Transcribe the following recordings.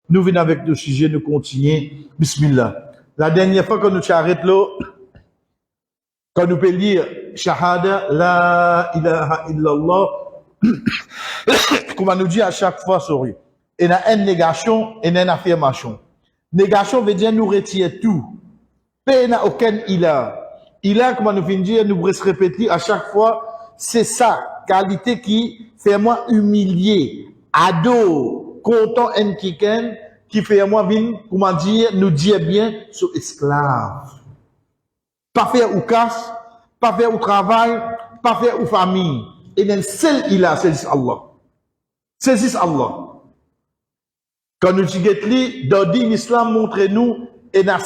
Nous venons avec le sujet, nous continuons. Bismillah. La dernière fois que nous t'arrêtons là, quand nous pouvons lire Shahada, La ilaha illallah, comme on nous dit à chaque fois, sorry. Il y a une négation et une affirmation. Négation veut dire nous retirer tout. Il n'y a aucun ilah. Ilah, comme on nous vient de dire, nous pourrons se répéter à chaque fois, c'est ça, qualité qui fait moi humilier, ado, content en quelqu'un, qui fait moi venir, comment dire, nous dire bien, sur esclave. Pas faire ou casse, pas faire ou travail, pas faire ou famille. Et d'un seul ilah, c'est Allah. C'est Allah. Quand nous disons dans l'islam montre nous, il y a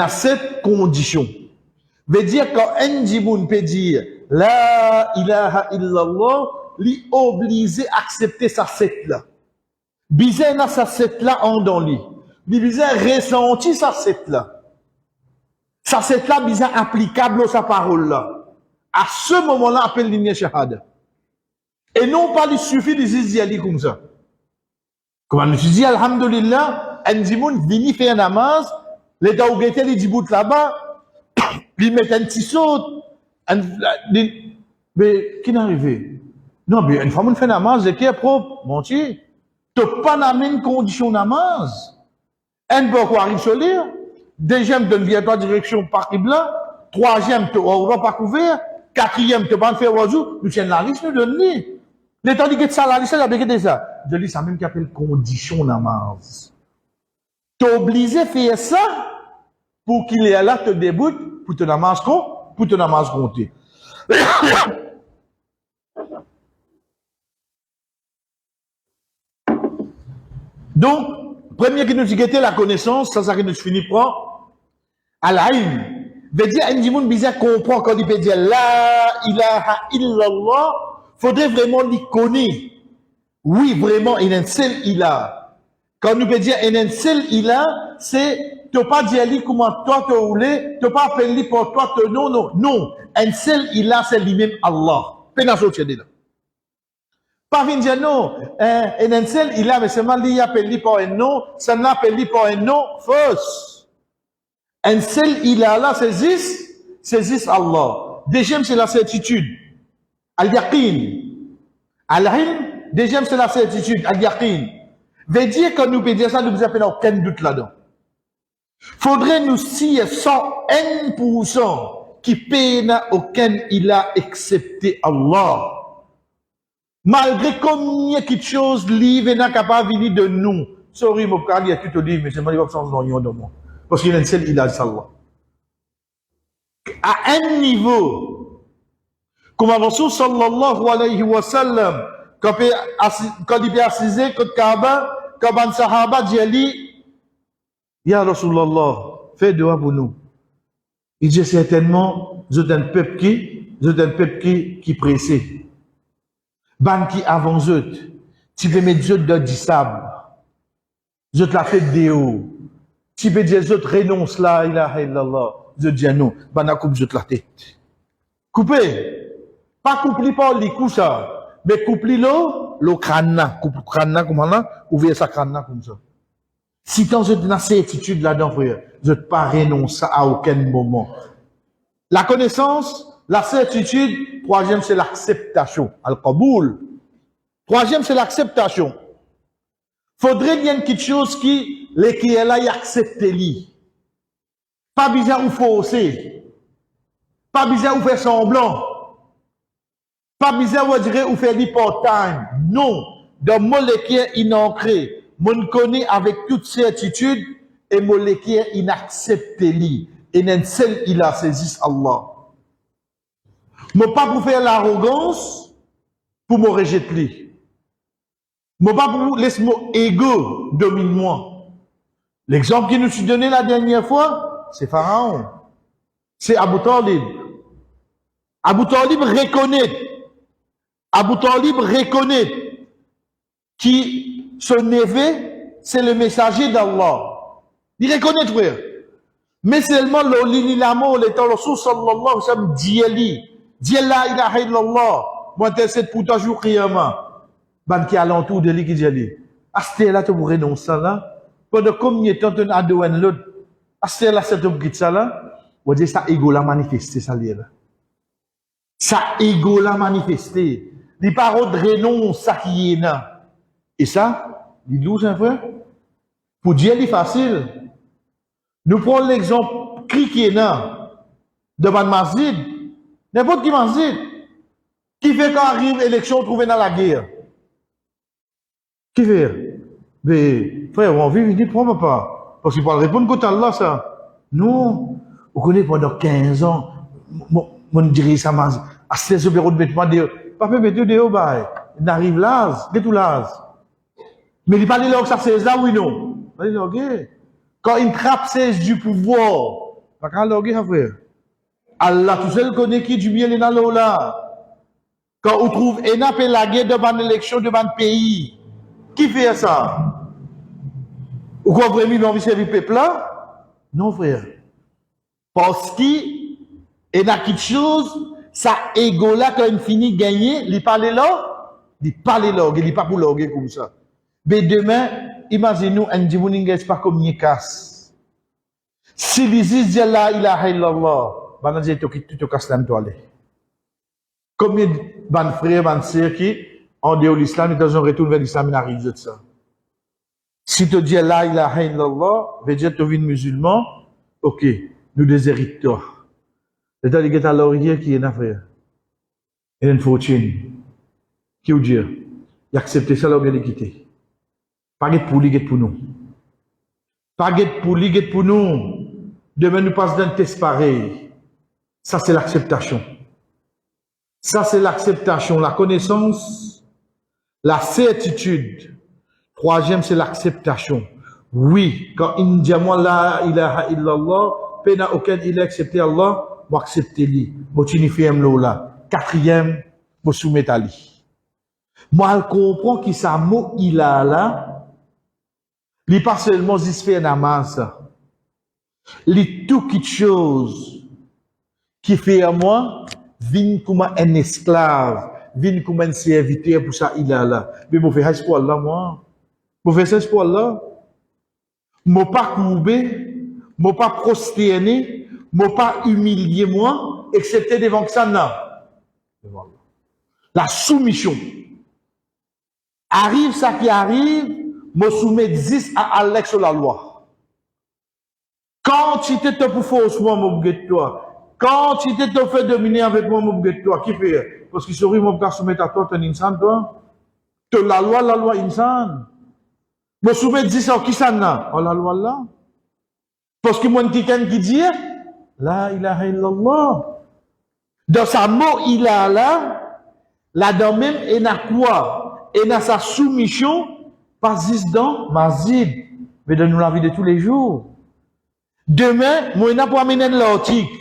sept conditions. Veut dire quand un djiboun peut dire La ilaha illallah, li obligé accepter sa sept là. Bizarre na sa sept là en dans lui. Bizarre ressenti sa sept là. Sa sept là bizarre applicable à sa parole là. À ce moment-là, appelle l'imam shahada. Et non pas il suffit de dire comme ça. Comme on nous dit, alhamdulillah, un djimoun vini faire namaz, les daouguetés, les djibout là-bas, ils mettent un petit saut, mais qui n'est arrivé? Non, mais une fois qu'on fait namaz, qui est propre, mon Dieu, tu n'as pas la même condition namaz. Un peu quoi arrive sur l'air, deuxième, tu ne pas direction par Qibla, troisième, tu n'auras pas couvert, quatrième, tu n'as pas fait oiseau, nous tiens la liste, nous donne l'état dit que ça, la liste, il a bien ça. Je dis ça même qui appelle condition namaz. Tu es obligé de faire ça pour qu'il est là, te déboute, pour te namaz compter. Donc, premier qui nous dit que la connaissance, ça qui nous finit par al-ilm. Veut dire, un djimoun bizarre comprend quand il peut dire La ilaha illallah, faudrait vraiment l'y connaître. Oui, vraiment, il y a un seul ilah. Quand nous peut dire il y a un seul ilah, c'est tu pas dire lui comment toi tu voulais, tu pas appeler lui pour toi, non. Un seul ilah, c'est lui-même Allah. Pénation tu là. Pas venir dire non, il y a un seul ilah, mais seulement lui appelle lui pour un nom, ça n'appelle lui pour un nom, fausse. Un seul ilah là, c'est juste Allah. Deuxième, c'est la certitude. Al-yaqin. Al-ilm. Deuxième, c'est la certitude, al-yaqin. Veut dire que nous pouvons dire ça, nous ne avons aucun doute là-dedans. Faudrait nous si 101% qui paye aucun ilah excepté Allah. Malgré combien de choses livres n'est capable de venir de nous. Sorry, mon frère, il y a tout au livre, mais c'est pas les options de moi. Parce qu'il y a un seul ilah, c'est Allah. À un niveau, comme Rasul sallallahu alayhi wa sallam, quand il est assis, quand Kaaba, quand un sahaba dit, Ya Rasulallah, fais dua pour nous. Il dit certainement, vous êtes un peuple qui pressé. Ban qui avant eux, tu peux mettre eux dans du sable. Vous êtes la fête des hauts. Tu peux dire, eux renonce là, ilaha illallah. Vous dis non, ban a coupe eux la tête. Coupez. Pas couper par les coups ça. Mais couper le crâne, comment là, ouvrir sa crâne comme ça. Si tu as une certitude là-dedans, frère, je ne pas renoncer à aucun moment. La connaissance, la certitude, troisième, c'est l'acceptation. Al-Qaboul. Troisième, c'est l'acceptation. Faudrait bien quelque chose qui est là, il accepte lui. Pas bizarre ou forcer. Pas bizarre ou faire semblant. Pas bizarre ou dire ou faire l'hypothèse. Non. Dans molécule inancrée, mon connaît avec toute certitude et molécule inacceptée li. Et d'un seul il a saisi Allah. Moi pas pour faire l'arrogance pour me rejeter li. Moi pas pour laisser mon ego dominer moi. L'exemple qui nous suis donné la dernière fois, c'est Pharaon. C'est Abu Talib. Abu Talib reconnaît qui son neveu, c'est le messager d'Allah. Il reconnaît, frère. Mais seulement l'olililamo, l'état Rasul sallallahu alayhi wa sallam, dit la ilaha illallah, moi t'es pour toi jour qiyamah. Ban qui alentour de lui qui dit Asté là, tu pourrais renoncer ça là. Pendant combien de temps tu as douane l'autre? Asté là, c'est un ça là. On dit ça ego l'a manifesté, ça là. Ça ego l'a manifesté. Les paroles de renonce, ça qui est là. Et ça, dis-nous, c'est vrai. Pour dire, c'est facile. Nous prenons l'exemple, cri qui est là, devant le masjid. N'importe qui masjid. Qui fait quand arrive l'élection, trouver dans la guerre? Qui fait? Mais, frère, on vit, il dit, prends pas. Parce qu'il peut répondre contre Allah, ça. Non. Vous connaissez pendant 15 ans, mon dirait ça m'a, à 16 euros de vêtements, pas fait mettre de haut, bah, il arrive là, il est tout là. Mais il parle là que ça c'est là, oui, non. Il dit, ok. Quand il trappe, c'est du pouvoir. Pas qu'à loguer, frère. Allah, tout seul connaît qui du bien, il est dans l'eau là. Quand on trouve un appel la guerre devant l'élection, devant le pays, qui fait ça? Ou quoi vraiment envie de servir le peuple là? Non, frère. Parce qu'il y a quelque chose, ça égo là, quand il finit de gagner, il parle là, il n'est pas pour loguer comme ça. Mais demain, imaginez-nous, un dimanche n'est pas comme une casse. Si les disent la ilaha illallah, ben on dit tu te casses l'âme. Combien de frères, de sœurs qui, en dehors de l'islam, et dans un retour vers l'islam, ils arrivent de ça. Si tu dis la ilaha illallah, veut dire que tu es musulman, ok, nous déshéritons toi. C'est-à-dire que tu as l'oreille qui est un frère. Il y a une fortune. Qui veut dire, il accepte ça, là, il quitter. Pas de pour lui, pour nous. Pas de pour lui, pour nous. Demain, nous passons d'un test pareil. Ça, c'est l'acceptation. Ça, c'est l'acceptation, la connaissance, la certitude. Troisième, c'est l'acceptation. Oui, quand il dit moi la ilaha illallah, pena auquel il a accepté Allah, moi accepter lui. Moi tunifième là. Quatrième, moi soumettre à lui. Moi, je comprends que ça mot il a là, il pas seulement juste faire namaz. Il tout quelque chose qui fait à moi, vient comme un esclave, vient comme un serviteur pour ça il a là. Mais moi fais ça pour Allah moi. Moi fais ça pour Allah. Moi pas courber, moi pas prosterner, moi pas humilier moi, excepté devant que ça non. La soumission. Arrive ça qui arrive, moi soumets 10 à Allah sur la loi. Quand tu t'es pour force moi mon toi. Quand tu t'es fait dominer avec moi mon toi, qui fait? Parce qu'il serait mon gars soumettre à toi ton insan toi. Que la loi insan. Moi soumets 10 à qui ça n'a? Oh la loi là. Parce que moi quelqu'un qui dit la ilaha illallah. Dans sa mot il a là dans même et n'a quoi? Et dans sa soumission, pas juste dans mazid, mais dans nous la vie de tous les jours. Demain, moi n'a pas amener l'article.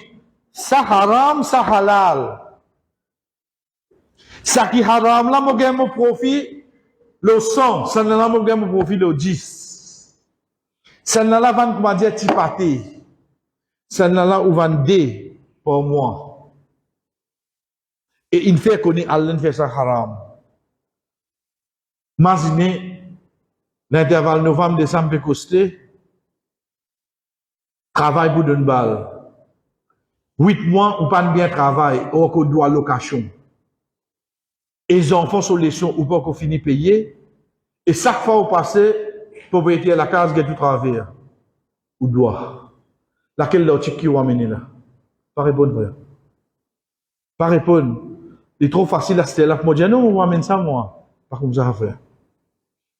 Ça haram, ça halal. Ça qui haram là, moi gagne mon profit le 100, ça n'a là moi gagne mon profit le 10. Ça n'a là vendre comment dire tipaté. Ça n'a là ou vendre pour moi. Et il fait connaître Allah fait ça haram. Imaginez l'intervalle novembre-décembre peut coster travail pour d'une balle. 8 mois, ou pas bien travail, ou qu'on doit location. Et les enfants sont les sons, ou pas qu'on finit payer. Et chaque fois au passé, propriétaire de la case, il y a tout travers. Ou doit. Laquelle l'autre qui ou amené là? Pas répondre, frère. Pas répondre. Il est trop facile à se là. Moi, je dis non, on amène ça, moi. Pas comme ça à faire.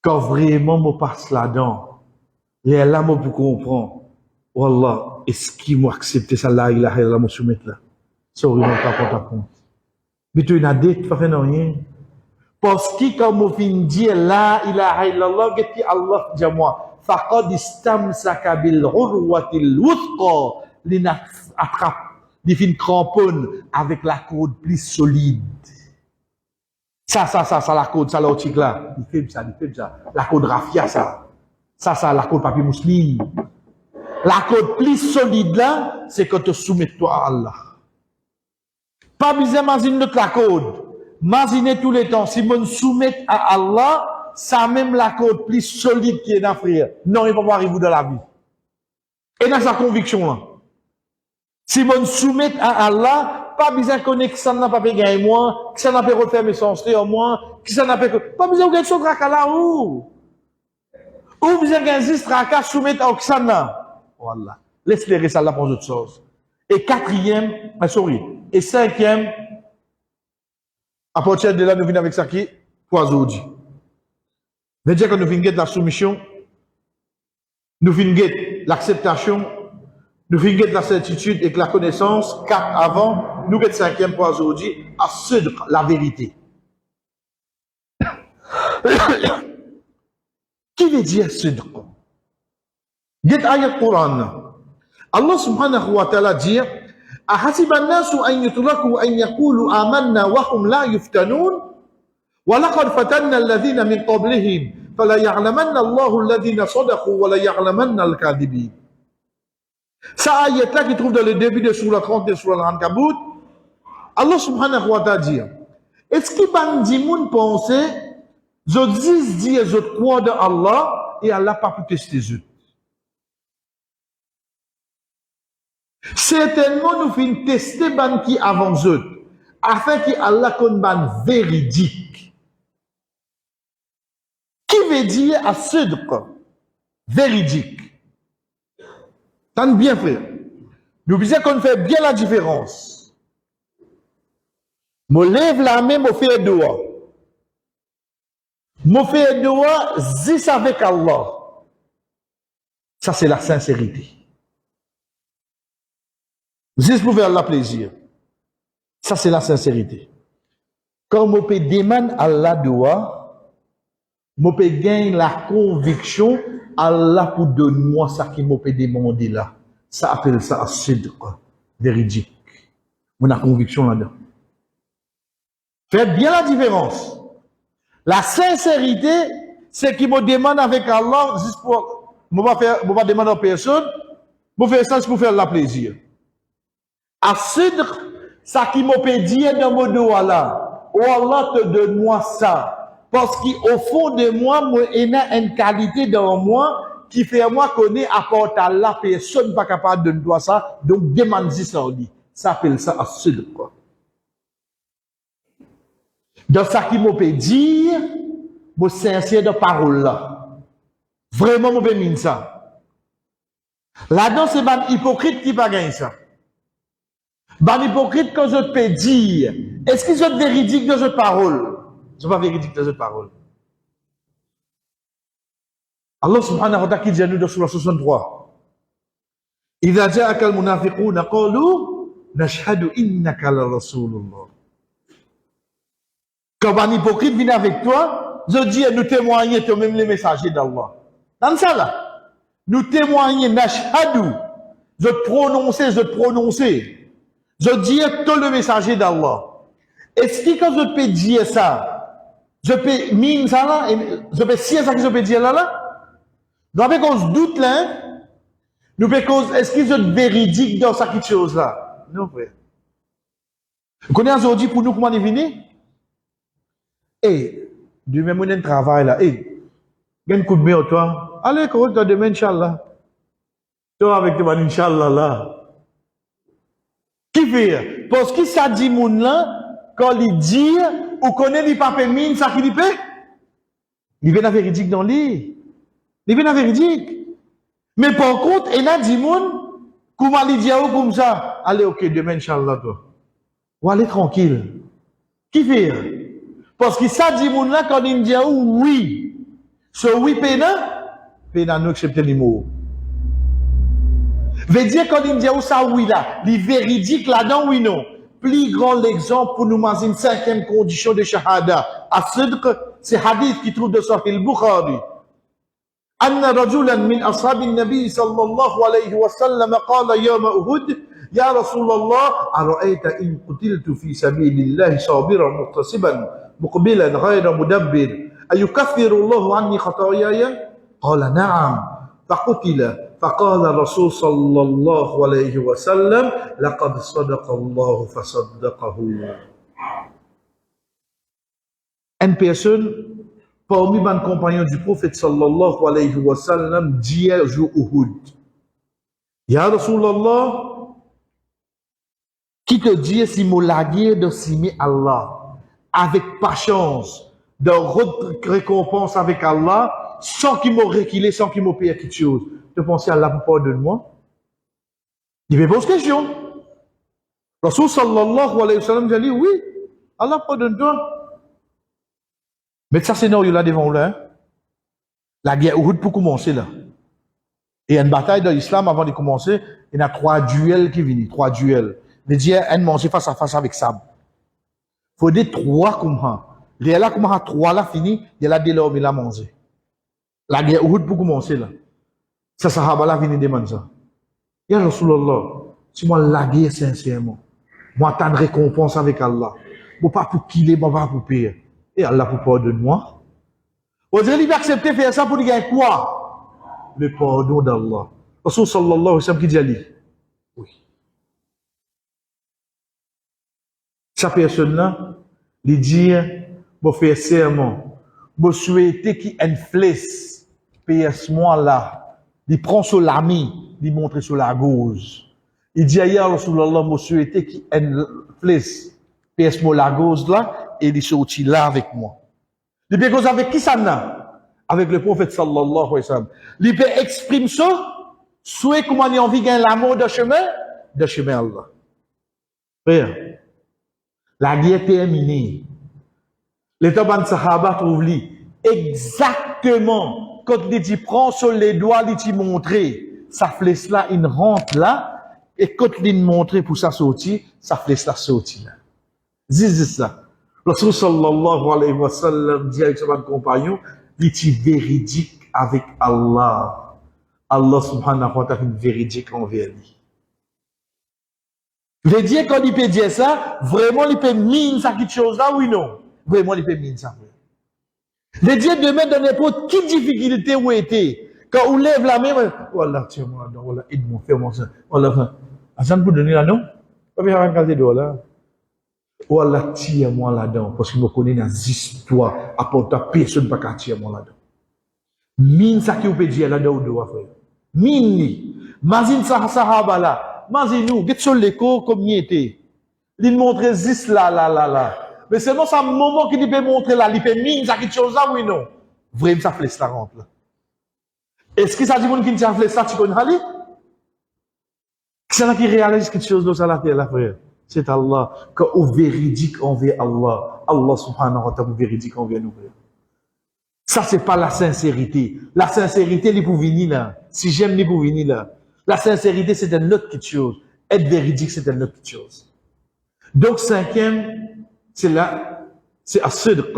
Quand vraiment, je passe là-dedans, les là, moi, pour comprendre. Wallah, est-ce qu'ils m'ont accepté ça là, il a rien à soumettre là? Ça aurait pas porté compte. Mais tu n'as dit, tu fais rien. Parce que quand on finit de dire la ilaha illallah, qu'est-ce que Allah dit à moi? Faqad istamsaka bil urwatil wuthqa, l'ina attrape, il fin cramponne avec la corde plus solide. Ça, la corde, ça, l'article là. Il fait ça. La corde rafia, ça. Ça, la corde papier mousseline. La corde plus solide là, c'est quand tu soumets toi à Allah. Pas besoin d'imaginer notre la corde. Imaginez tous les temps, si on soumet à Allah, ça même la côte plus solide qui est dans frère. Non, il va pas arriver dans la vie. Et dans sa conviction là. Si on soumet à Allah, pas besoin de connaître que ça n'a pas gagné moi, que ça n'a pas refaire mes sens en moi, que ça n'a pas besoin de gagner son tracas là où. Ou besoin de gagner ce tracas soumettre à Oksana. Voilà. Laisse-les ça là pour autre chose. Et quatrième, et cinquième, à partir de là, nous venons avec ça qui? Aujourd'hui. veut dire que nous venons la soumission, nous venons l'acceptation, nous venons la certitude et la connaissance, quatre avant, nous venons cinquième pour aujourd'hui, à ceux la vérité. Qui veut dire ceux Get ayat Quran. Allah subhanahu wa ta'ala dit أحسب الناس أن يتركوا أن يقولوا آمنا وهم لا يفتنون ولقد فتنا الذين من قبلهم فلا يعلمن الله الذين صدقوا ولا يعلمن الكاذبين. Ça ayat là qui trouve dans le début de Surah 30 et Surah Al-Ankabut, Allah subhanahu wa ta'ala dit est-ce qu'il bandi moun pense je dis je crois dans Allah et Allah pas pour tester eux. Certainement, nous finissons tester ban qui avant eux, afin que Allah qu'on ban véridique. Qui veut dire à sidq, véridique. T'as bien fait. Nous disons qu'on fait bien la différence. Je lève la main, je fais doigt. Je fais doigt, zis avec Allah. Ça, c'est la sincérité. Juste pour faire Allah plaisir. Ça, c'est la sincérité. Quand je peux demander à Allah doigt, je peux gagner la conviction Allah pour donner moi ça qui me peut demander là. Ça appelle ça à sidq, véridique. On a conviction là-dedans. Faites bien la différence. La sincérité, c'est qui me demande avec Allah, juste pour, je ne vais pas demander à personne, je vais faire ça pour faire la plaisir. À sidq, ça qui m'a peut dire dans mon dos là, oh Allah te donne moi ça, parce qu'au fond de moi, il y a une qualité dans moi qui fait moi connaître à part Allah, personne pas capable de donner ça, donc demande ça on dit. Ça s'appelle ça à sidq quoi. Dans ça qui m'a peut dire, mon sincère de parole là, vraiment m'a peut dire ça. Là-dedans c'est un hypocrite qui pas gagner ça. Ben hypocrite quand je peux dire, est-ce qu'ils sont véridiques dans cette parole? Ils sont pas véridiques dans cette parole. Allah subhanahu wa ta'ala qui dit nous dans Surah 63. إذا جاءك المنافقون قالوا نشهد إنك لرسول الله. Quand un hypocrite vient avec toi, je dis nous témoignons toi-même les messagers d'Allah. Dans ça là, nous témoignons nashhadu, je prononcer. Je dis tout le messager d'Allah. Est-ce que quand je peux dire ça, je peux mine ça là, je peux sier ça que je peux dire là? Nous avons cause doute là, nous avons cause, est-ce que je véridique dans cette chose là? Non, frère. Vous connaissez aujourd'hui pour nous comment on est venu? Eh, du même on travail là, eh, il y a un coup de main toi. Allez, comment tu as demain, Inch'Allah? Toi avec toi, Inch'Allah là. Qui fait? Parce que ça dit moun là, quand il dit, ou connaît il pas permis, ça qui dit peut? Il vient la véridique dans lui. Il vient la véridique. Mais par contre, il a dit moun, comment il dit comme ça? Allez, ok, demain, Inch'Allah, toi. Ou allez tranquille. Qui fait? Parce que ça dit moun là, quand il dit oui. Ce oui, pena nous accepter les mots. Veut dire quand il dit où ça oui là, les véridiques là-dedans oui non. Plus grand l'exemple pour nous manger une cinquième condition de shahada. As-sidq, c'est hadith qui trouve de Sahih al-Bukhari. أن رجلا من أصحاب النبي صلى الله عليه وسلم قال يوم أحد يا رسول الله أرأيت إن قتلت في سبيل الله صابرا مغتصبا مقبلا غير مدبر أيكفر الله عني خطاياي؟ قال نعم فقتل فقال الرسول صلى الله عليه وسلم لقد صدق الله فصدقه. Une personne parmi les compagnons du prophète sallallahu alayhi wa sallam, d'hier jour Uhud. Ya Rasulallah, qui te dit si mon laguer de simer Allah, avec patience, de récompense avec Allah, sans qu'il m'aurait reculé, sans qu'il m'aurait payé quelque chose. Tu penses à Allah pour pardonner-moi? Il me pose question. Rasul sallallahu alayhi wa sallam a dit oui, Allah pardonne-toi. Mais ça, c'est là devant là. Hein? La guerre Uhud pour commencer là. Et il y a une bataille dans l'islam avant de commencer. Il y a 3 duels qui viennent, 3 duels. Les dieux, ils mangent face à face avec Sam. Il faut des 3 comme ça. Il y a là comme ça, 3 là fini, il y a là des l'homme, il a mangé. La guerre Uhud pour commencer là. Ça, sahaba là vient demander ça. Ya Rasulallah, si moi la guerre sincèrement, moi t'as une récompense avec Allah. Moi pas pour killer, moi pas pour payer. Et Allah pour pardonner-moi. On dirait qu'il va accepter faire ça pour gagner quoi? Le pardon d'Allah. Rasul sallallahu alayhi wa sallam qui dit Ali. Oui. Sa personne-là, il dit, je fais serment, je souhaite qu'il inflesse, PS-moi là, il prend sur l'ami, il montre sur la gauche. Il dit, ailleurs, Rasulallah, je souhaite qu'il inflesse, PS-moi la gauche là, et il sortit là avec moi. Il peut causer avec qui ça n'a? Avec le prophète sallallahu alayhi wa sallam. Il peut exprimer ça, souhait comment il a envie de gagner l'amour de chemin Allah. Frère. La guerre terminée. Les Taban Sahaba trouvent exactement quand il dit prend sur les doigts, il dit montrer, sa flèche là, il rentre là, et quand il montre pour sa sortie, sa flèche là sortit là. C'est ça. Rasul sallallahu alayhi wa sallam dit avec son compagnon, il dit véridique avec Allah. Allah subhanahu wa ta'ala est véridique envers lui. Je dire quand il peut dire ça, vraiment il peut mine ça quelque chose là, oui non? Vraiment il peut mine ça. Je dire demain dans n'importe quelle difficulté où était, quand on lève la main, voilà, tiens-moi là-dedans, voilà, aide-moi, fais-moi ça. Voilà, Hassan pour donner là non? Pas bien regarder de là. Voilà, tiens-moi là-dedans, parce que je connais des histoires, apporte à personne pas qu'à tiens-moi là-dedans. Mine ça qui peut dire là-dedans ou doit faire. Mine, mazine ça sahaba là. Mais nous, get sur l'écho comme il était. Il montre zis là. Mais seulement c'est un moment qu'il peut montrer là, il peut mine ça quelque chose là, oui non. Vraiment ça flèche là rentre là. Est-ce que ça dit qu'il tient flèche là, tu connais Ali? C'est là qui réalise quelque chose dans ça la terre là, frère. C'est Allah. Quand on véridique envers Allah, Allah subhanahu wa ta'ala véridique envers nous, frère. Ça c'est pas la sincérité. La sincérité, il est pour venir là. Si j'aime, il est pour venir là. La sincérité, c'est une autre petite chose. Être véridique, c'est une autre petite chose. Donc, 5e, c'est là, c'est as-sidq.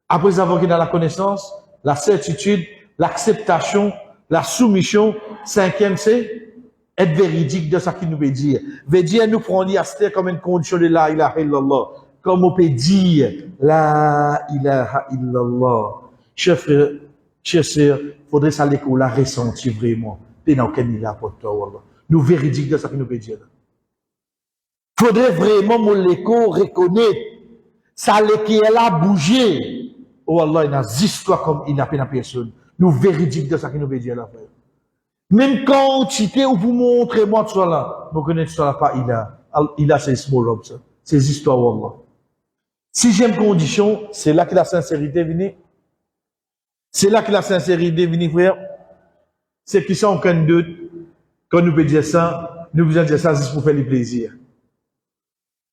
Après avoir qu'il a la connaissance, la certitude, l'acceptation, la soumission. 5e, c'est être véridique de ce qu'il nous veut dire. Veut dire, nous prenons l'asté comme une condition de la ilaha illallah. Comme on peut dire, la ilaha illallah. Chers frères, chers sœurs, faudrait ça qu'on l'a ressenti vraiment. Nous véridiques de ce que nous veut dire. Faudrait vraiment mon l'écho reconnaître ça qui est là bouger. Oh Allah, il a histoire comme il n'a pas de personne. Nous véridiques de ce que nous veut dire là. Même quand tu t'es ou vous montrez moi tout ça là, vous connaissez ça là pas il a ses small ups, ses histoires Allah. 6e condition, c'est là que la sincérité vient. C'est là que la sincérité vient, frère. C'est qui sont aucun doute, quand nous pouvons dire ça, nous pouvons dire ça juste pour faire le plaisir.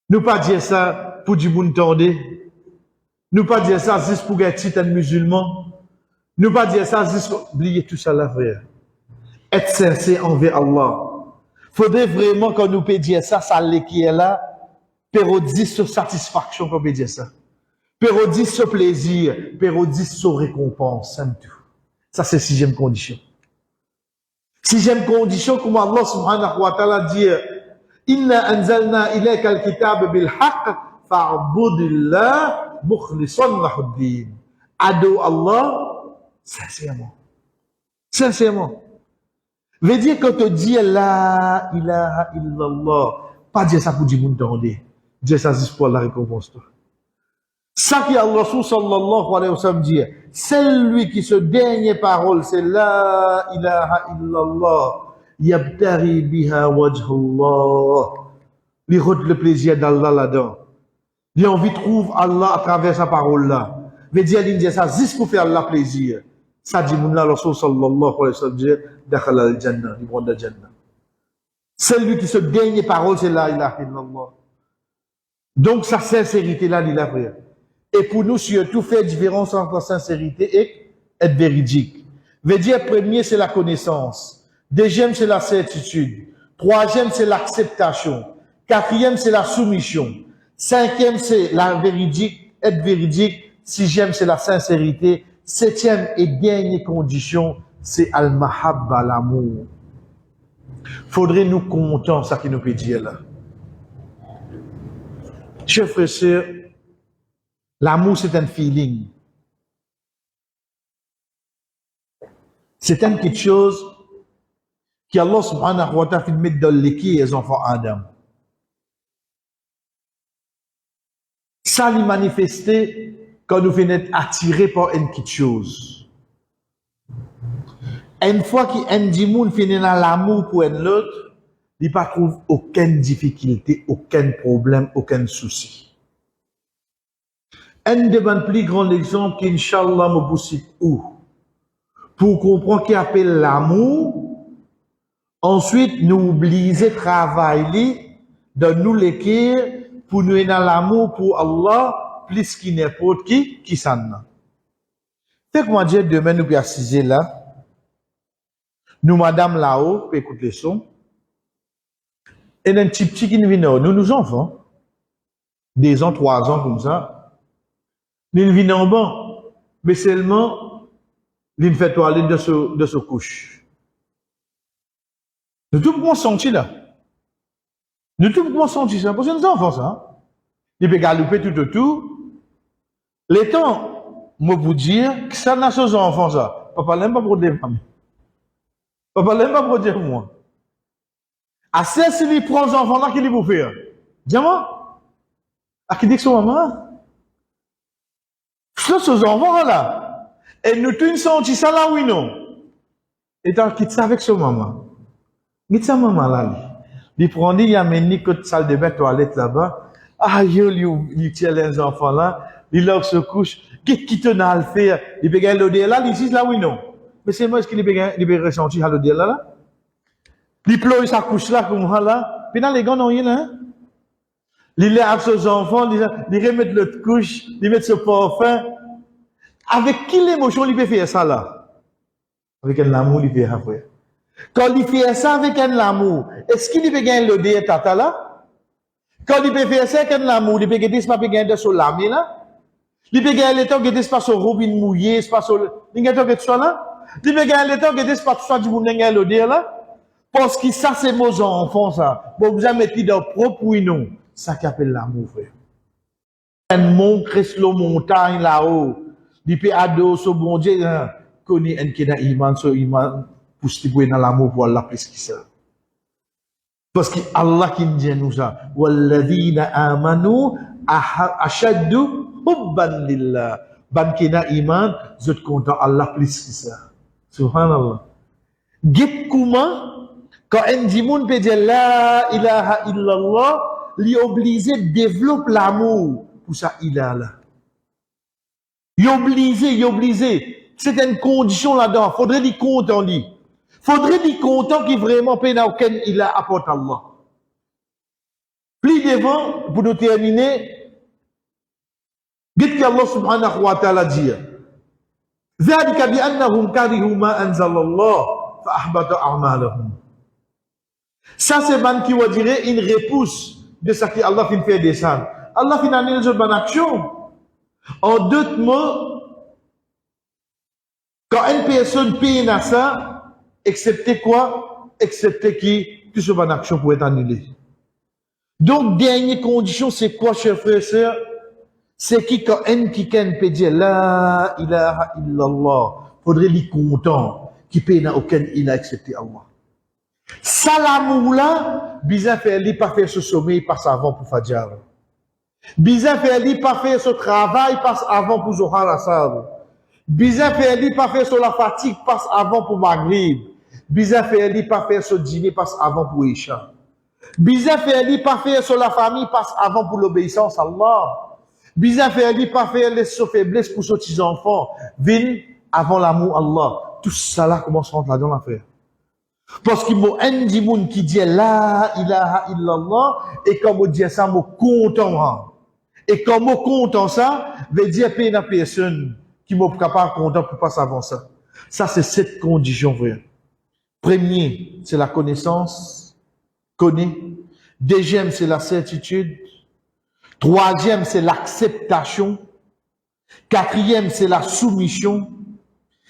Nous pas dire ça pour du bon tendé. Nous pas dire ça juste pour être titan musulman. Nous pas dire ça juste pour oublier tout ça là, frère. Être sincère envers Allah. Faudrait vraiment quand nous pouvons dire ça, ça qui est là, pérodise sur satisfaction qu'on peut dire ça. Pérodise sur plaisir, pérodise sur récompense, c'est tout. Ça c'est 6e condition. 6e condition, comme Allah subhanahu wa ta'ala dit, Inna anzalna ilayka al-kitab bil haqq fa'budillah mukhlishan lahuddin. Ado Allah, sincèrement. Sincèrement. Veut dire quand tu dis la ilaha illallah, pas dire ça pour dire moun tendé. Dire ça juste pour la récompense. Ça qui Allah sallallahu alayhi wa sallam dit, celui qui se dernière parole, c'est la ilaha illallah, yabtari biha wajhallah. Il rôde le plaisir d'Allah là-dedans. Il a envie de trouver Allah à travers sa parole là. Mais dire, il dit ça, juste pour faire Allah plaisir. Ça dit, mon Allah sallallahu alayhi wa sallam dit, dakhala al-jannah, il prend la jannah. Celui qui se dernière parole, c'est la ilaha illallah. Donc, sa sincérité là, il a frère. Et pour nous, surtout, faire différence entre sincérité et être véridique. Veut dire, premier, c'est la connaissance. Deuxième, c'est la certitude. Troisième, c'est l'acceptation. Quatrième, c'est la soumission. Cinquième, c'est la véridique, être véridique. Sixième, c'est la sincérité. Septième et dernière condition, c'est al-mahabba, l'amour. Faudrait nous compter ça qui nous peut dire là. Chers frères et sœurs, l'amour, c'est un feeling. C'est quelque chose qu'Allah subhanahu wa ta'ala fait mettre dans l'équipe les enfants Adam. Ça lui manifesté quand nous venons être attirés par une petite chose. Une fois qu'un dimoun finit dans l'amour pour un autre, il ne trouve aucune difficulté, aucun problème, aucun souci. Un des plus grands exemples qu'Inch'Allah me pousse où? Pour comprendre qu'il appelle l'amour, ensuite nous oublions de travailler dans nous l'écrire pour nous dans l'amour pour Allah plus qu'il n'importe qui s'en. Fait que moi dire demain nous puis assiser là. Nous madame là-haut, puis écoute les sons. Et un petit qui nous vient, nous enfants, 2 ans, 3 ans comme ça, nous viennent en bas, mais seulement, ils fait toiler de ce couche. Nous tout pouvons sentir là. Nous tout pouvons sentir ça, parce que nous enfants ça. Ils peuvent galoper tout autour. Les temps, moi vous dire que ça n'a pas aux enfants ça. Papa l'aime pas pour des femmes. Papa l'aime pas pour dire moi. Assez si il prend les enfants là qu'il vous faire. Dis-moi. À qui dit que c'est maman? C'est ces enfants là. Et nous tous senti ça là oui non. Et donc quitte ça avec son maman. Quitte sa maman là. Il prend il amène ni que salle de bain toilette là-bas. Ah il tient les enfants là, il leur se couche. Qui te n'a le faire? Il peut gagner l'odeur là, il dit là oui non. Mais c'est moi ce qu'il peut ressentir à l'odeur là. Il pleure sa couche là comme ça là. Puis dans les gars non rien là. Il lève ses enfants, il remet l'autre couche, il met ce parfum. Avec quelle émotion il peut faire ça là? Avec un amour il fait après. Quand il fait ça avec un amour, est-ce qu'il peut gagner l'odeur tata là? Quand il peut faire ça avec un amour, il peut gagner ce pas gagner de son lami là? Il peut gagner le temps que des pas sur robin mouillé, c'est pas sur il gagne que ça là? Il peut gagner le temps que des pas tout ça du monde gagne l'odeur là? Parce que ça c'est nos enfants ça. Bon vous avez mis dans propre oui non. Ça qui appelle l'amour frère. Un mont reste la montagne là-haut. Il peut adorer ce bon Dieu connaît un qui n'a iman so iman pour se dans l'amour pour Allah plus que ça. Parce que Allah qui dit nous ça, walladhina amanu ashaddu hubban lillah. Ban qui n'a iman, zot content Allah plus que ça. Subhanallah. Gip comment quand un dimoun peut dire la ilaha illallah, li obligé de développer l'amour pour ça ilah là. Il obligé. C'est une condition là-dedans. Faudrait dire content lui. Faudrait dire content qui vraiment paye dans aucun il a apporté Allah. Plus devant, pour nous terminer, dites qu'Allah subhanahu wa ta'ala dit ذلك بأنهم كرهوا ما أنزل الله فأحبط أعمالهم. Ça c'est ban qui va dire une repousse de ce que Allah fin fait descendre. Allah fin annule les bonnes actions. En d'autres mots, quand une personne paye à ça, excepté quoi? Excepté qui toute bonne action pour être annulée. Donc, dernière condition, c'est quoi, chers frères et sœurs? C'est qui quand un qui peut dire la ilaha illallah, faudrait lui content, qui paye n'a aucun il a accepté Allah. Ça l'amour là, bizarre faire lui pas faire ce sommeil par savant pour Fadjar. Bizarre fait lui pas faire ce travail passe avant pour Zohar Asad. Bizarre fait lui pas faire sur la fatigue passe avant pour Maghrib. Bizarre fait lui pas faire ce dîner passe avant pour Isha. Bizarre fait lui pas faire sur la famille passe avant pour l'obéissance à Allah. Bizarre fait lui pas faire les faiblesses pour ses petits enfants. Vin avant l'amour Allah. Tout ça là commence à rentrer là-dedans l'affaire. Parce qu'il m'a un dit moun qui dit la ilaha illallah et quand on dit ça, moi content. Et quand moi content ça, veut dire payer la personne qui m'a capable content pour passer avant ça. Ça c'est cette condition frère. Premier, c'est la connaissance, connaît. Deuxième, c'est la certitude. Troisième, c'est l'acceptation. Quatrième, c'est la soumission.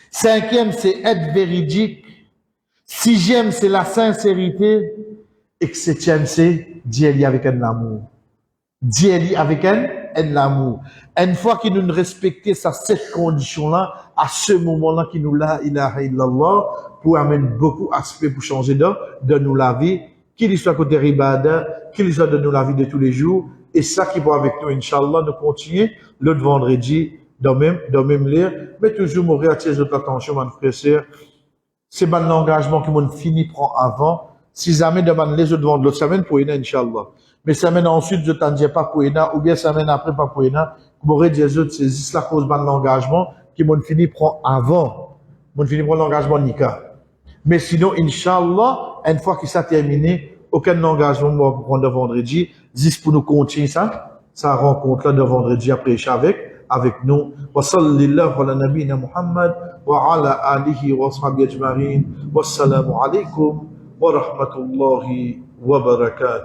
Cinquième, c'est être véridique. Sixième, c'est la sincérité. Et septième, c'est dire avec un amour. Dire avec un amour. Une fois qu'il nous respecte cette condition-là, à ce moment-là, qu'il nous la ilaha illallah, pour amener beaucoup d'aspects pour changer de nous la vie, qu'il soit côté ribada, qu'il soit de nous la vie de tous les jours. Et ça qui va avec nous, Inch'Allah, nous continuer l'autre vendredi, dans même lire, mais toujours mourir attirer votre attention, mon frère et sœur. C'est bon l'engagement que mon fini prend avant. Si jamais demande les autres vendredi, l'autre semaine pour Ina, Inch'Allah. Mais semaine ensuite, je t'en dis pas pour Ina, ou bien semaine après pas pour Ina, vous m'aurez dit les autres, c'est juste la cause de l'engagement que mon fini prend avant. Mon fini prend l'engagement Nika. Mais sinon, Inch'Allah, une fois que ça a terminé, aucun engagement ne va prendre vendredi, juste pour nous continuer ça rencontre là de vendredi après avec nous. Wa sallallahu ala nabina Muhammad wa ala alihi wa sahbihi ajma'in. Wassalamu alaikum wa rahmatullahi wa barakatuh.